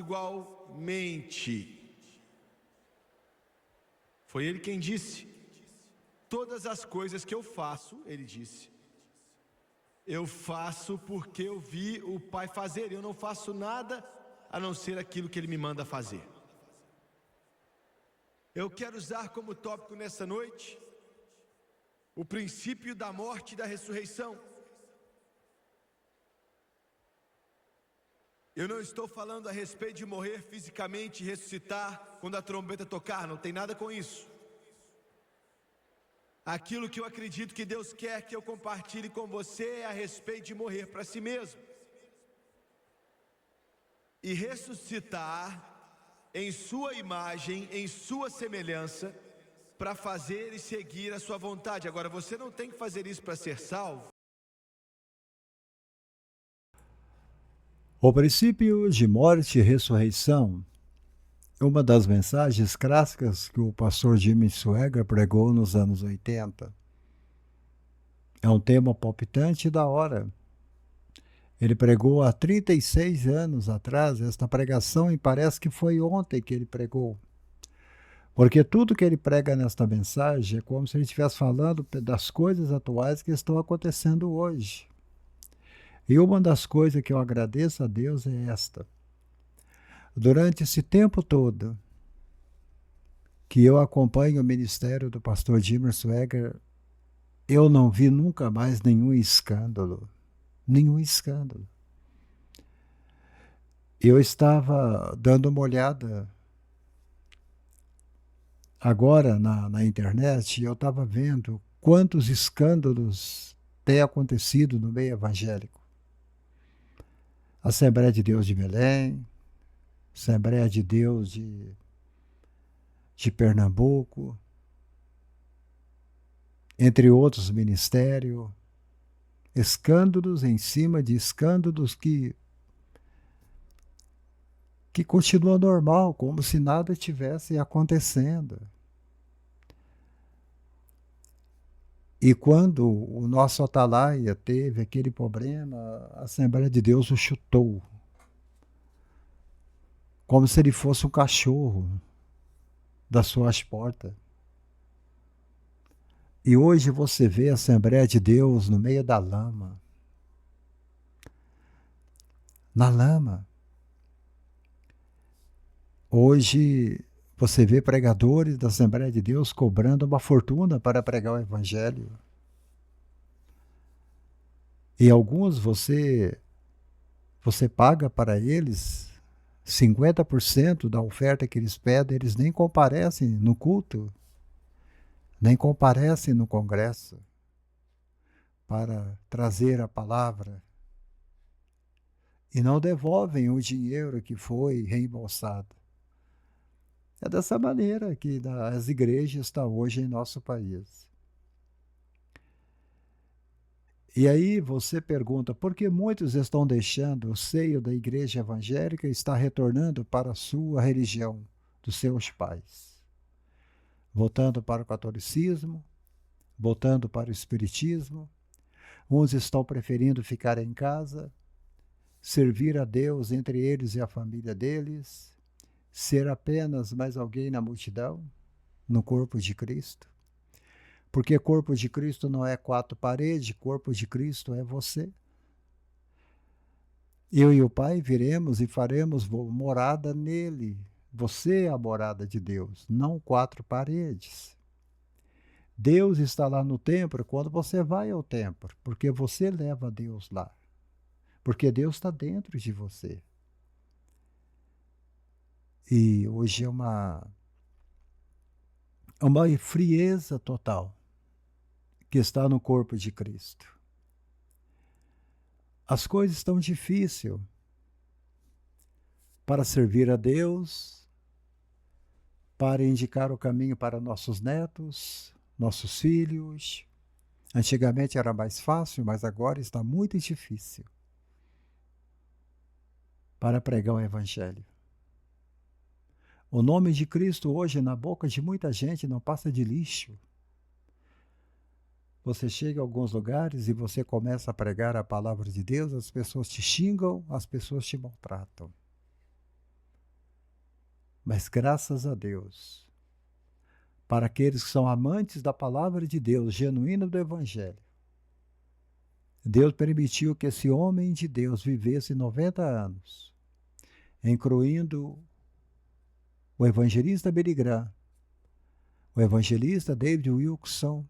igualmente. Foi ele quem disse. Todas as coisas que eu faço, ele disse, eu faço porque eu vi o Pai fazer. Eu não faço nada a não ser aquilo que ele me manda fazer. Eu quero usar como tópico nessa noite o princípio da morte e da ressurreição. Eu não estou falando a respeito de morrer fisicamente e ressuscitar quando a trombeta tocar, não tem nada com isso. Aquilo que eu acredito que Deus quer que eu compartilhe com você é a respeito de morrer para si mesmo e ressuscitar em sua imagem, em sua semelhança, para fazer e seguir a sua vontade. Agora, você não tem que fazer isso para ser salvo. O princípio de morte e ressurreição é uma das mensagens clássicas que o pastor Jimmy Swaggart pregou nos anos 80. É um tema palpitante da hora. Ele pregou há 36 anos atrás esta pregação e parece que foi ontem que ele pregou. Porque tudo que ele prega nesta mensagem é como se ele estivesse falando das coisas atuais que estão acontecendo hoje. E uma das coisas que eu agradeço a Deus é esta. Durante esse tempo todo que eu acompanho o ministério do pastor Jimmy Swaggart, eu não vi nunca mais nenhum escândalo. Nenhum escândalo. Eu estava dando uma olhada agora na internet e eu estava vendo quantos escândalos têm acontecido no meio evangélico. Assembleia de Deus de Belém, Assembleia de Deus de Pernambuco, entre outros ministérios, escândalos em cima de escândalos que continua normal, como se nada estivesse acontecendo. E quando o nosso Atalaia teve aquele problema, a Assembleia de Deus o chutou, como se ele fosse um cachorro das suas portas. E hoje você vê a Assembleia de Deus no meio da lama. Na lama. Hoje você vê pregadores da Assembleia de Deus cobrando uma fortuna para pregar o Evangelho. E alguns você paga para eles 50% da oferta que eles pedem, eles nem comparecem no culto, nem comparecem no congresso para trazer a palavra. E não devolvem o dinheiro que foi reembolsado. É dessa maneira que as igrejas estão hoje em nosso país. E aí você pergunta, por que muitos estão deixando o seio da igreja evangélica e está retornando para a sua religião, dos seus pais? Voltando para o catolicismo, voltando para o espiritismo. Uns estão preferindo ficar em casa, servir a Deus entre eles e a família deles, ser apenas mais alguém na multidão, no corpo de Cristo. Porque corpo de Cristo não é quatro paredes, corpo de Cristo é você. Eu e o Pai viremos e faremos morada nele. Você é a morada de Deus, não quatro paredes. Deus está lá no templo quando você vai ao templo, porque você leva Deus lá. Porque Deus está dentro de você. E hoje é uma frieza total que está no corpo de Cristo. As coisas estão difíceis para servir a Deus, para indicar o caminho para nossos netos, nossos filhos. Antigamente era mais fácil, mas agora está muito difícil para pregar o Evangelho. O nome de Cristo hoje na boca de muita gente não passa de lixo. Você chega a alguns lugares e você começa a pregar a palavra de Deus, as pessoas te xingam, as pessoas te maltratam. Mas graças a Deus, para aqueles que são amantes da palavra de Deus, genuíno do Evangelho, Deus permitiu que esse homem de Deus vivesse 90 anos, incluindo o evangelista Billy Graham, o evangelista David Wilkerson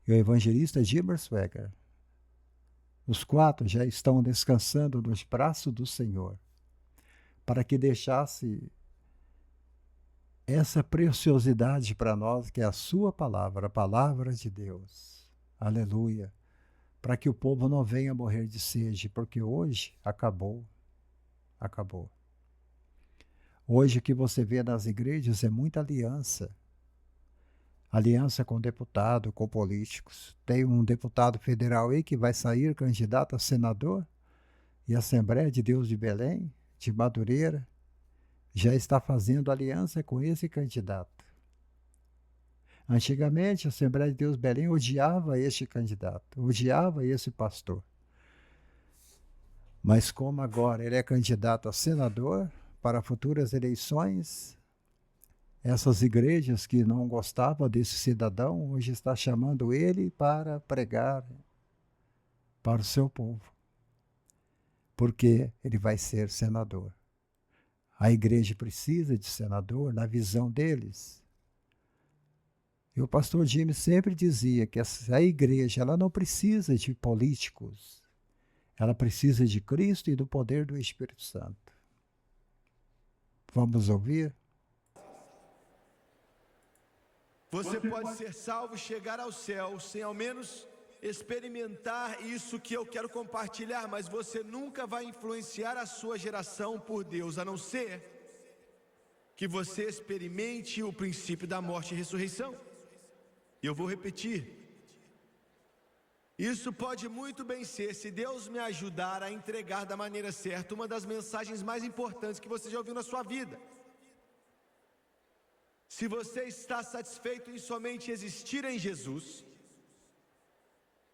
e o evangelista Jim Swagger. Os 4 já estão descansando nos braços do Senhor, para que deixasse essa preciosidade para nós, que é a sua palavra, a palavra de Deus. Aleluia. Para que o povo não venha morrer de sede, porque hoje acabou. Acabou. Hoje o que você vê nas igrejas é muita aliança. Aliança com deputado, com políticos. Tem um deputado federal aí que vai sair candidato a senador, e a Assembleia de Deus de Belém, de Madureira, já está fazendo aliança com esse candidato. Antigamente, a Assembleia de Deus de Belém odiava este candidato, odiava esse pastor. Mas como agora ele é candidato a senador para futuras eleições, essas igrejas que não gostavam desse cidadão, hoje está chamando ele para pregar para o seu povo, porque ele vai ser senador. A igreja precisa de senador na visão deles. E o pastor Jimmy sempre dizia que a igreja ela não precisa de políticos, ela precisa de Cristo e do poder do Espírito Santo. Vamos ouvir? Você pode ser salvo e chegar ao céu sem ao menos experimentar isso que eu quero compartilhar, mas você nunca vai influenciar a sua geração por Deus, a não ser que você experimente o princípio da morte e ressurreição. E eu vou repetir. Isso pode muito bem ser, se Deus me ajudar a entregar da maneira certa, uma das mensagens mais importantes que você já ouviu na sua vida. Se você está satisfeito em somente existir em Jesus,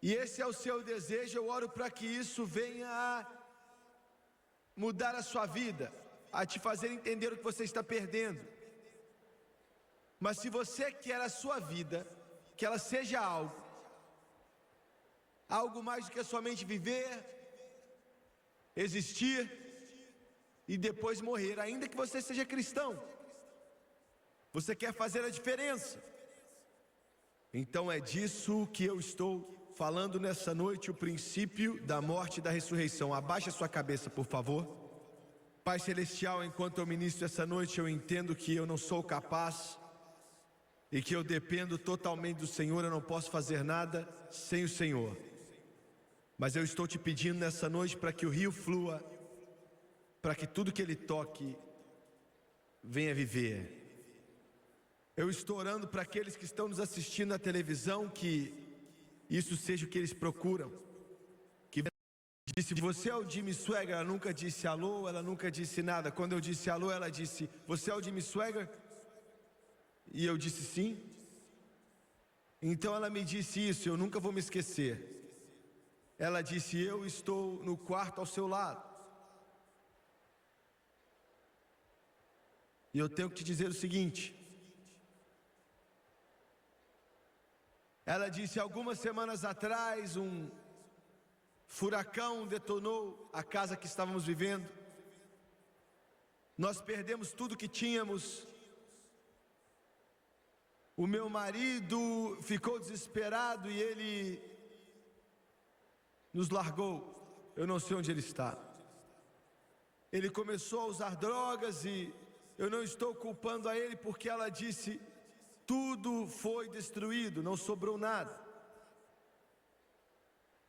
e esse é o seu desejo, eu oro para que isso venha a mudar a sua vida, a te fazer entender o que você está perdendo. Mas se você quer a sua vida, que ela seja algo mais do que somente viver, existir e depois morrer, ainda que você seja cristão, você quer fazer a diferença. Então é disso que eu estou falando nessa noite, o princípio da morte e da ressurreição. Abaixe a sua cabeça, por favor. Pai Celestial, enquanto eu ministro essa noite, eu entendo que eu não sou capaz e que eu dependo totalmente do Senhor, eu não posso fazer nada sem o Senhor. Mas eu estou te pedindo nessa noite para que o rio flua, para que tudo que ele toque venha viver. Eu estou orando para aqueles que estão nos assistindo na televisão, que isso seja o que eles procuram. Que disse, você é o Jimmy Swagger? Ela nunca disse alô, ela nunca disse nada. Quando eu disse alô, ela disse, você é o Jimmy Swagger? E eu disse sim. Então ela me disse isso, eu nunca vou me esquecer. Ela disse, eu estou no quarto ao seu lado. E eu tenho que te dizer o seguinte. Ela disse, algumas semanas atrás, um furacão detonou a casa que estávamos vivendo. Nós perdemos tudo que tínhamos. O meu marido ficou desesperado e ele nos largou. Eu não sei onde ele está. Ele começou a usar drogas e eu não estou culpando a ele, porque ela disse, tudo foi destruído, não sobrou nada.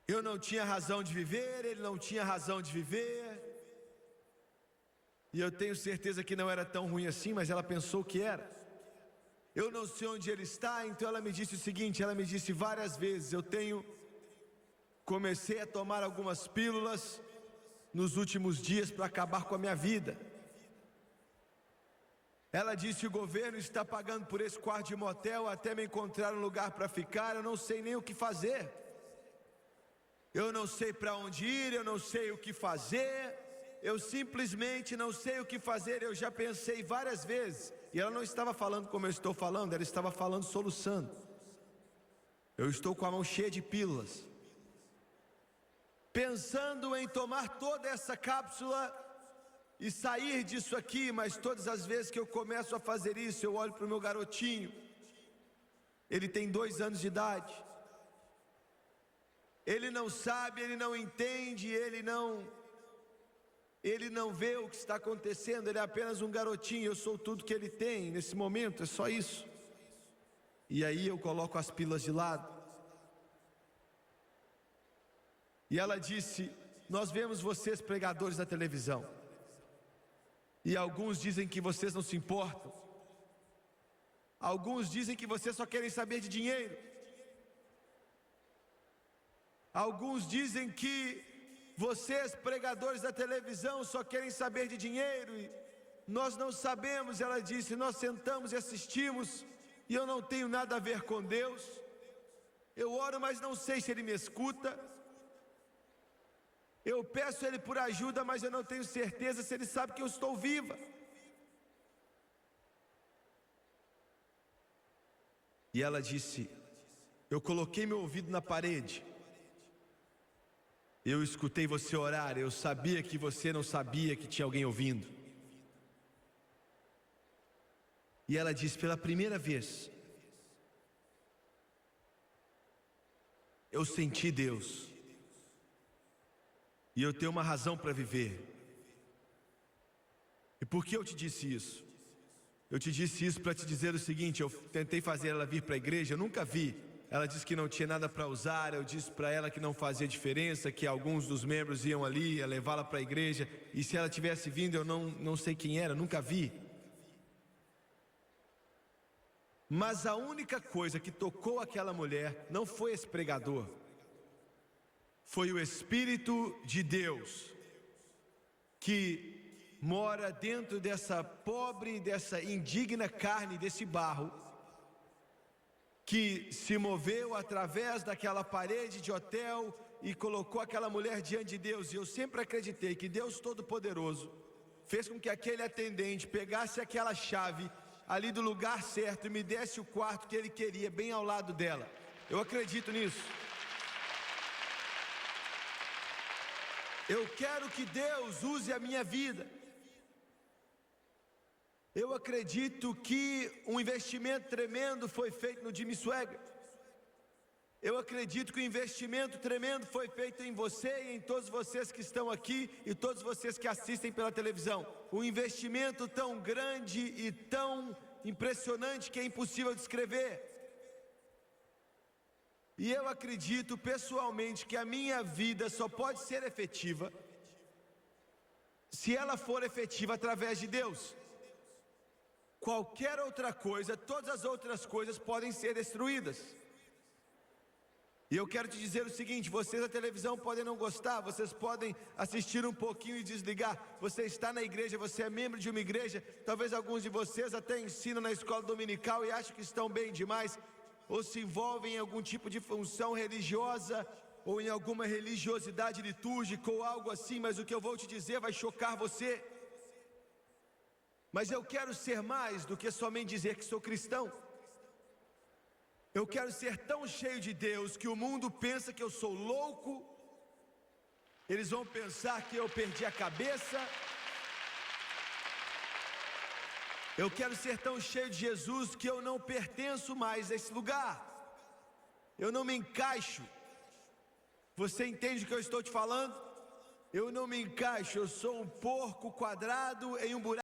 Eu não tinha razão de viver, ele não tinha razão de viver. E eu tenho certeza que não era tão ruim assim, mas ela pensou que era. Eu não sei onde ele está, então ela me disse o seguinte, ela me disse várias vezes, comecei a tomar algumas pílulas nos últimos dias para acabar com a minha vida. Ela disse, o governo está pagando por esse quarto de motel até me encontrar um lugar para ficar, eu não sei nem o que fazer. Eu não sei para onde ir, eu não sei o que fazer, eu simplesmente não sei o que fazer, eu já pensei várias vezes. E ela não estava falando como eu estou falando, ela estava falando soluçando. Eu estou com a mão cheia de pílulas, pensando em tomar toda essa cápsula e sair disso aqui, mas todas as vezes que eu começo a fazer isso, eu olho para o meu garotinho. Ele tem 2 anos de idade. Ele não sabe, ele não entende, ele não vê o que está acontecendo, ele é apenas um garotinho, eu sou tudo que ele tem nesse momento, é só isso. E aí eu coloco as pílulas de lado. E ela disse: nós vemos vocês pregadores na televisão, e alguns dizem que vocês não se importam. Alguns dizem que vocês só querem saber de dinheiro. Alguns dizem que vocês, pregadores da televisão, só querem saber de dinheiro. E nós não sabemos, ela disse, nós sentamos e assistimos, e eu não tenho nada a ver com Deus. Eu oro, mas não sei se Ele me escuta. Eu peço a Ele por ajuda, mas eu não tenho certeza se Ele sabe que eu estou viva. E ela disse: eu coloquei meu ouvido na parede, eu escutei você orar, eu sabia que você não sabia que tinha alguém ouvindo. E ela disse: pela primeira vez, eu senti Deus, e eu tenho uma razão para viver. E por que eu te disse isso? Eu te disse isso para te dizer o seguinte: eu tentei fazer ela vir para a igreja, eu nunca vi. Ela disse que não tinha nada para usar, eu disse para ela que não fazia diferença, que alguns dos membros iam ali, ia levá-la para a igreja, e se ela tivesse vindo eu não sei quem era, nunca vi. Mas a única coisa que tocou aquela mulher não foi esse pregador, foi o Espírito de Deus, que mora dentro dessa pobre, dessa indigna carne, desse barro, que se moveu através daquela parede de hotel e colocou aquela mulher diante de Deus. E eu sempre acreditei que Deus Todo-Poderoso fez com que aquele atendente pegasse aquela chave ali do lugar certo e me desse o quarto que ele queria, bem ao lado dela. Eu acredito nisso. Eu quero que Deus use a minha vida. Eu acredito que um investimento tremendo foi feito no Jimmy Swaggart. Eu acredito que um investimento tremendo foi feito em você e em todos vocês que estão aqui e todos vocês que assistem pela televisão. Um investimento tão grande e tão impressionante que é impossível descrever. E eu acredito pessoalmente que a minha vida só pode ser efetiva se ela for efetiva através de Deus. Qualquer outra coisa, todas as outras coisas podem ser destruídas. E eu quero te dizer o seguinte: vocês da televisão podem não gostar, vocês podem assistir um pouquinho e desligar. Você está na igreja, você é membro de uma igreja, talvez alguns de vocês até ensinam na escola dominical e acham que estão bem demais, ou se envolvem em algum tipo de função religiosa, ou em alguma religiosidade litúrgica ou algo assim, mas o que eu vou te dizer vai chocar você. Mas eu quero ser mais do que somente dizer que sou cristão. Eu quero ser tão cheio de Deus que o mundo pensa que eu sou louco. Eles vão pensar que eu perdi a cabeça. Eu quero ser tão cheio de Jesus que eu não pertenço mais a esse lugar. Eu não me encaixo. Você entende o que eu estou te falando? Eu não me encaixo, eu sou um porco quadrado em um buraco.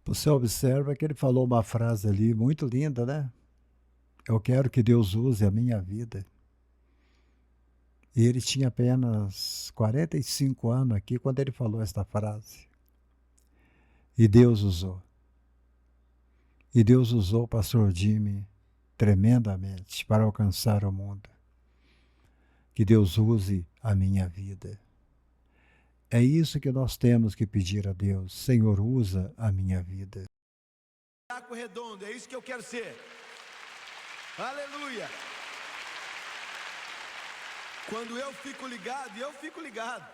Você observa que ele falou uma frase ali muito linda, né? Eu quero que Deus use a minha vida. E ele tinha apenas 45 anos aqui quando ele falou esta frase. E Deus usou. E Deus usou o pastor Jimmy tremendamente para alcançar o mundo. Que Deus use a minha vida. É isso que nós temos que pedir a Deus. Senhor, usa a minha vida. Buraco redondo, é isso que eu quero ser. Aleluia. Quando eu fico ligado, e eu fico ligado.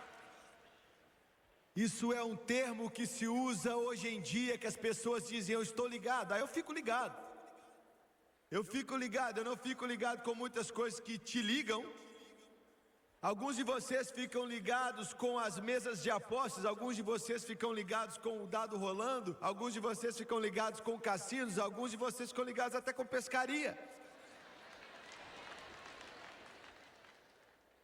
Isso é um termo que se usa hoje em dia, que as pessoas dizem, eu estou ligado. Aí eu fico ligado. Eu fico ligado, eu não fico ligado com muitas coisas que te ligam. Alguns de vocês ficam ligados com as mesas de apostas, alguns de vocês ficam ligados com o dado rolando, alguns de vocês ficam ligados com cassinos, alguns de vocês ficam ligados até com pescaria.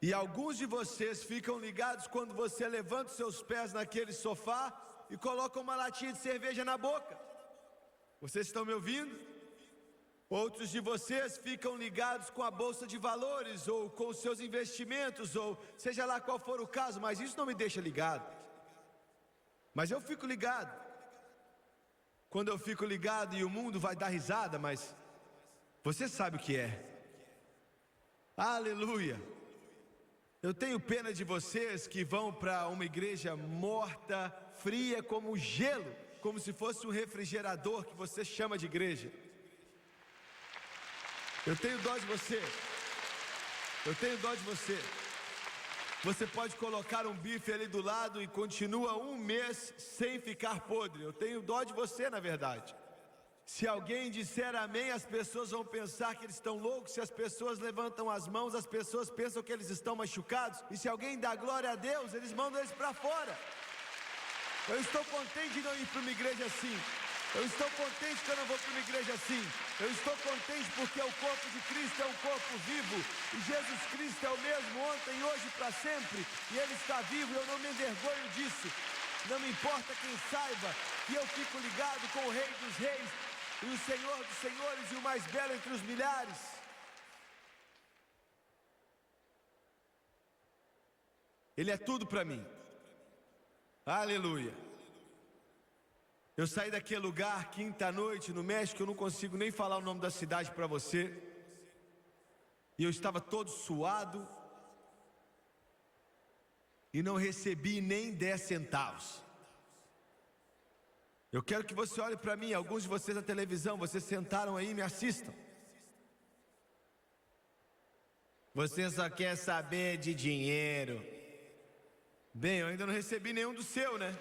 E alguns de vocês ficam ligados quando você levanta os seus pés naquele sofá e coloca uma latinha de cerveja na boca. Vocês estão me ouvindo? Outros de vocês ficam ligados com a bolsa de valores ou com os seus investimentos, ou seja lá qual for o caso, mas isso não me deixa ligado. Mas eu fico ligado. Quando eu fico ligado e o mundo vai dar risada, mas você sabe o que é. Aleluia. Eu tenho pena de vocês que vão para uma igreja morta, fria como gelo, como se fosse um refrigerador que você chama de igreja. Eu tenho dó de você. Eu tenho dó de você. Você pode colocar um bife ali do lado e continua um mês sem ficar podre. Eu tenho dó de você, na verdade. Se alguém disser amém, as pessoas vão pensar que eles estão loucos. Se as pessoas levantam as mãos, as pessoas pensam que eles estão machucados. E se alguém dá glória a Deus, eles mandam eles para fora. Eu estou contente de não ir para uma igreja assim. Eu estou contente que eu não vou para uma igreja assim. Eu estou contente porque o corpo de Cristo é um corpo vivo. E Jesus Cristo é o mesmo ontem, hoje e para sempre. E Ele está vivo e eu não me envergonho disso. Não me importa quem saiba que eu fico ligado com o Rei dos Reis e o Senhor dos Senhores e o mais belo entre os milhares. Ele é tudo para mim. Aleluia. Eu saí daquele lugar quinta-noite no México, eu não consigo nem falar o nome da cidade para você. E eu estava todo suado e não recebi nem 10 centavos. Eu quero que você olhe para mim, alguns de vocês na televisão, vocês sentaram aí e me assistam. Você só quer saber de dinheiro. Bem, eu ainda não recebi nenhum do seu, né?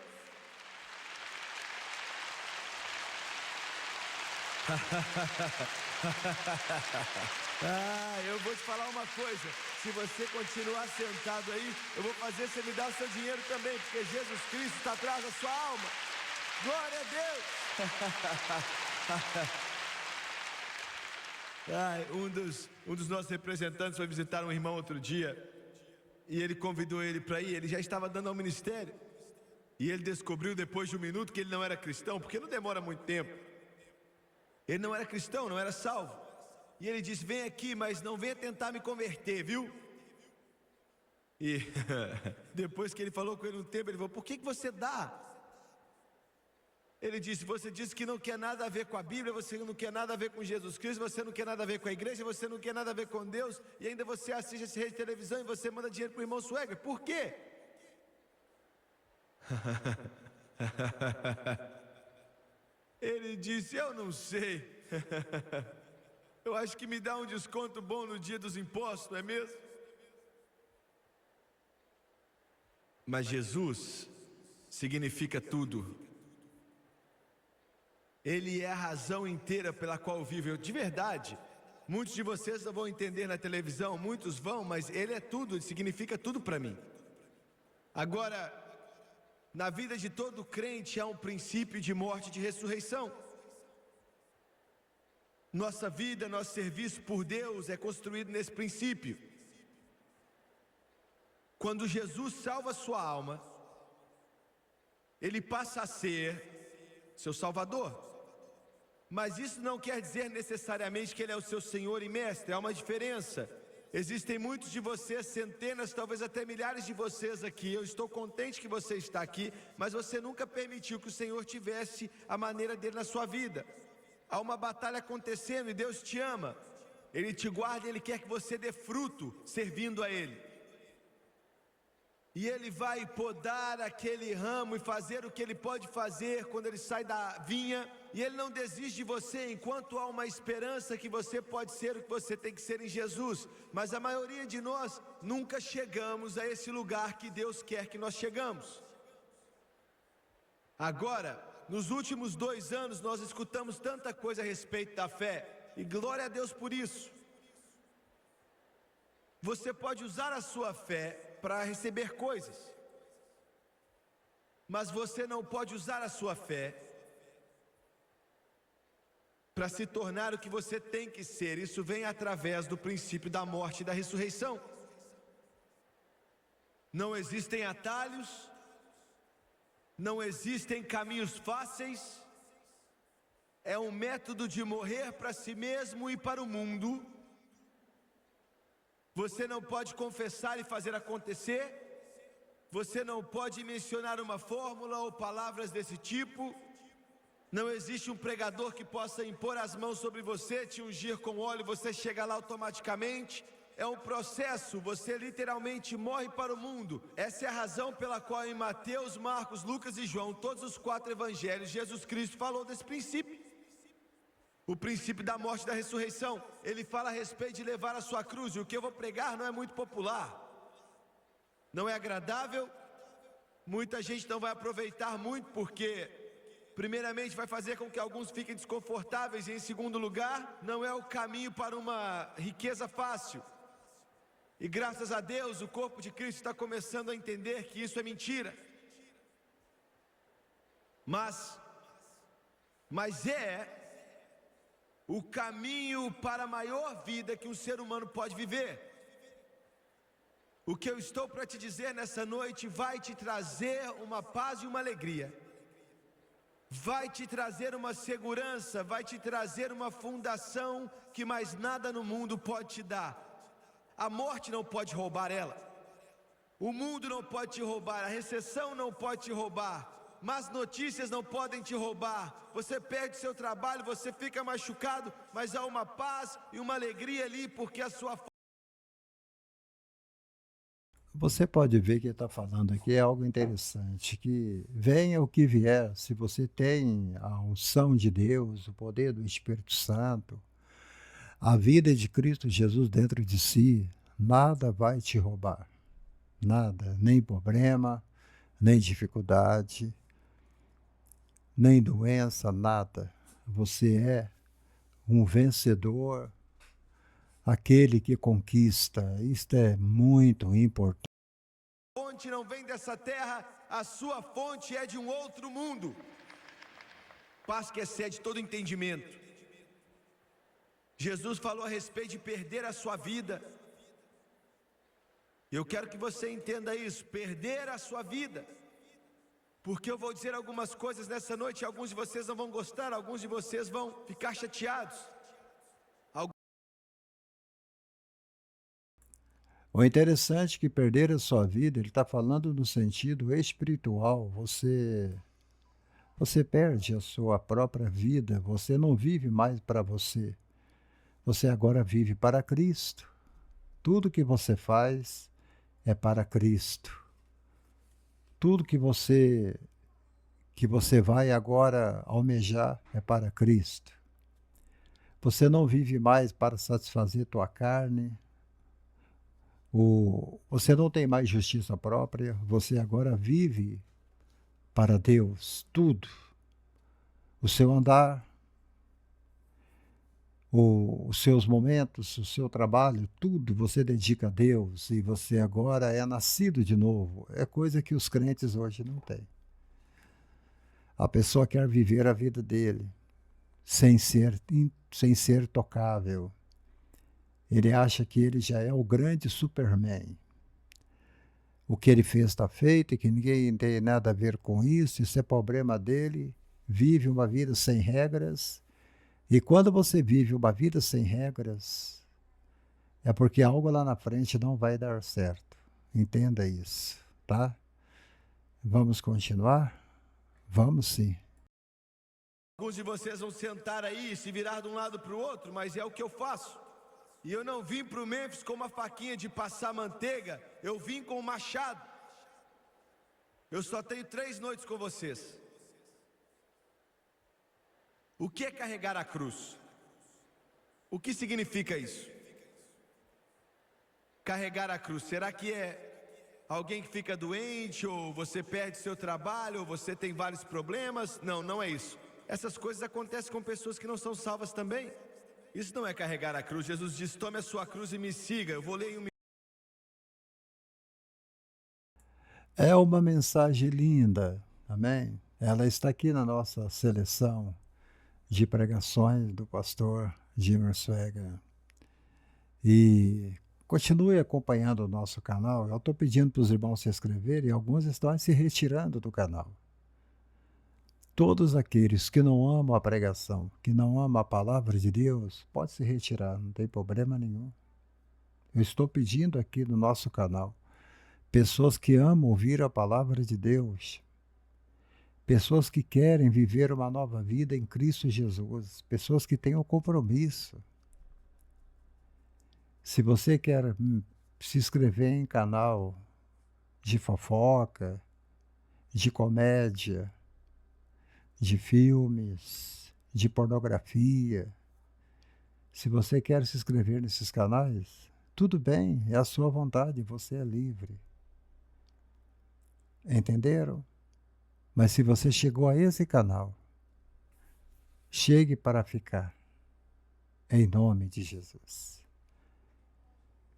Eu vou te falar uma coisa. Se você continuar sentado aí, eu vou fazer você me dar o seu dinheiro também, porque Jesus Cristo está atrás da sua alma. Glória a Deus. Um dos nossos representantes foi visitar um irmão outro dia, e ele convidou ele para ir. Ele já estava dando ao ministério, e ele descobriu depois de um minuto que ele não era cristão, porque não demora muito tempo. Ele não era cristão, não era salvo. E ele disse, vem aqui, mas não venha tentar me converter, viu? E depois que ele falou com ele um tempo, ele falou, por que você dá? Ele disse, você disse que não quer nada a ver com a Bíblia, você não quer nada a ver com Jesus Cristo, você não quer nada a ver com a igreja, você não quer nada a ver com Deus, e ainda você assiste esse rede de televisão e você manda dinheiro para o irmão Swagger. Por quê? Ele disse, eu não sei. Eu acho que me dá um desconto bom no dia dos impostos, não é mesmo? Mas Jesus significa tudo. Ele é a razão inteira pela qual eu vivo. De verdade, muitos de vocês não vão entender na televisão, muitos vão, mas Ele é tudo, Ele significa tudo para mim. Agora, na vida de todo crente há um princípio de morte e de ressurreição. Nossa vida, nosso serviço por Deus é construído nesse princípio. Quando Jesus salva a sua alma, Ele passa a ser seu Salvador. Mas isso não quer dizer necessariamente que Ele é o seu Senhor e Mestre, há uma diferença. Existem muitos de vocês, centenas, talvez até milhares de vocês aqui. Eu estou contente que você está aqui, mas você nunca permitiu que o Senhor tivesse a maneira dele na sua vida. Há uma batalha acontecendo e Deus te ama. Ele te guarda e Ele quer que você dê fruto servindo a Ele. E Ele vai podar aquele ramo e fazer o que Ele pode fazer quando ele sai da vinha. E Ele não desiste de você enquanto há uma esperança que você pode ser o que você tem que ser em Jesus. Mas a maioria de nós nunca chegamos a esse lugar que Deus quer que nós chegamos. Agora, nos últimos 2 anos nós escutamos tanta coisa a respeito da fé. E glória a Deus por isso. Você pode usar a sua fé para receber coisas, mas você não pode usar a sua fé para se tornar o que você tem que ser. Isso vem através do princípio da morte e da ressurreição. Não existem atalhos, não existem caminhos fáceis. É um método de morrer para si mesmo e para o mundo. Você não pode confessar e fazer acontecer. Você não pode mencionar uma fórmula ou palavras desse tipo. Não existe um pregador que possa impor as mãos sobre você, te ungir com óleo e você chega lá automaticamente. É um processo, você literalmente morre para o mundo. Essa é a razão pela qual em Mateus, Marcos, Lucas e João, todos os 4 evangelhos, Jesus Cristo falou desse princípio. O princípio da morte e da ressurreição. Ele fala a respeito de levar a sua cruz. E o que eu vou pregar não é muito popular, não é agradável. Muita gente não vai aproveitar muito, porque primeiramente vai fazer com que alguns fiquem desconfortáveis. E em segundo lugar, não é o caminho para uma riqueza fácil. E graças a Deus o corpo de Cristo está começando a entender que isso é mentira. Mas é o caminho para a maior vida que um ser humano pode viver. O que eu estou para te dizer nessa noite vai te trazer uma paz e uma alegria. Vai te trazer uma segurança, vai te trazer uma fundação que mais nada no mundo pode te dar. A morte não pode roubar ela. O mundo não pode te roubar, a recessão não pode te roubar. Más notícias não podem te roubar. Você perde seu trabalho, você fica machucado, mas há uma paz e uma alegria ali, porque a sua... Você pode ver que ele está falando aqui é algo interessante, que venha o que vier, se você tem a unção de Deus, o poder do Espírito Santo, a vida de Cristo Jesus dentro de si, nada vai te roubar. Nada, nem problema, nem dificuldade, nem doença, nada. Você é um vencedor, aquele que conquista. Isto é muito importante. A fonte não vem dessa terra, a sua fonte é de um outro mundo. Paz que excede todo entendimento. Jesus falou a respeito de perder a sua vida. Eu quero que você entenda isso, perder a sua vida. Porque eu vou dizer algumas coisas nessa noite, alguns de vocês não vão gostar, alguns de vocês vão ficar chateados. O interessante é que perder a sua vida, ele está falando no sentido espiritual. Você perde a sua própria vida, você não vive mais para você. Você agora vive para Cristo. Tudo que você faz é para Cristo. Tudo que você vai agora almejar é para Cristo. Você não vive mais para satisfazer tua carne. Você não tem mais justiça própria. Você agora vive para Deus. Tudo. O seu andar, os seus momentos, o seu trabalho, tudo você dedica a Deus, e você agora é nascido de novo. É coisa que os crentes hoje não têm. A pessoa quer viver a vida dele sem ser tocável. Ele acha que ele já é o grande Superman. O que ele fez está feito e que ninguém tem nada a ver com isso é problema dele. Vive uma vida sem regras. E quando você vive uma vida sem regras, é porque algo lá na frente não vai dar certo. Entenda isso, tá? Vamos continuar? Vamos sim. Alguns de vocês vão sentar aí e se virar de um lado para o outro, mas é o que eu faço. E eu não vim para o Memphis com uma faquinha de passar manteiga, eu vim com um machado. Eu só tenho 3 noites com vocês. O que é carregar a cruz? O que significa isso? Carregar a cruz, será que é alguém que fica doente, ou você perde seu trabalho, ou você tem vários problemas? Não, não é isso. Essas coisas acontecem com pessoas que não são salvas também. Isso não é carregar a cruz. Jesus diz: tome a sua cruz e me siga. Eu vou ler em um... É uma mensagem linda, amém? Ela está aqui na nossa seleção de pregações do pastor Jimmy Swaggart. E continue acompanhando o nosso canal. Eu estou pedindo para os irmãos se inscreverem e alguns estão se retirando do canal. Todos aqueles que não amam a pregação, que não amam a palavra de Deus, pode se retirar, não tem problema nenhum. Eu estou pedindo aqui no nosso canal pessoas que amam ouvir a palavra de Deus, pessoas que querem viver uma nova vida em Cristo Jesus, pessoas que têm um compromisso. Se você quer se inscrever em canal de fofoca, de comédia, de filmes, de pornografia, se você quer se inscrever nesses canais, tudo bem, é a sua vontade, você é livre. Entenderam? Mas se você chegou a esse canal, chegue para ficar, em nome de Jesus.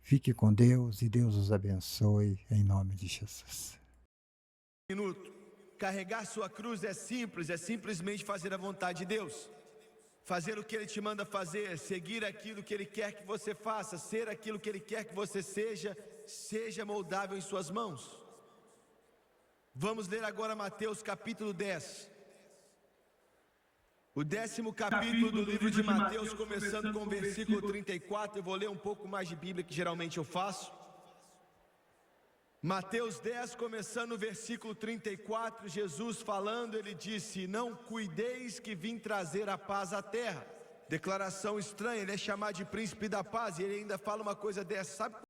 Fique com Deus e Deus os abençoe, em nome de Jesus. Minuto. Carregar sua cruz é simples, é simplesmente fazer a vontade de Deus. Fazer o que Ele te manda fazer, seguir aquilo que Ele quer que você faça, ser aquilo que Ele quer que você seja, seja moldável em suas mãos. Vamos ler agora Mateus capítulo 10. O 10º capítulo do livro de Mateus, começando com o versículo 34. Eu vou ler um pouco mais de Bíblia, que geralmente eu faço. Mateus 10, começando no versículo 34, Jesus falando, ele disse: não cuideis que vim trazer a paz à terra. Declaração estranha, ele é chamado de príncipe da paz, e ele ainda fala uma coisa dessa. Sabe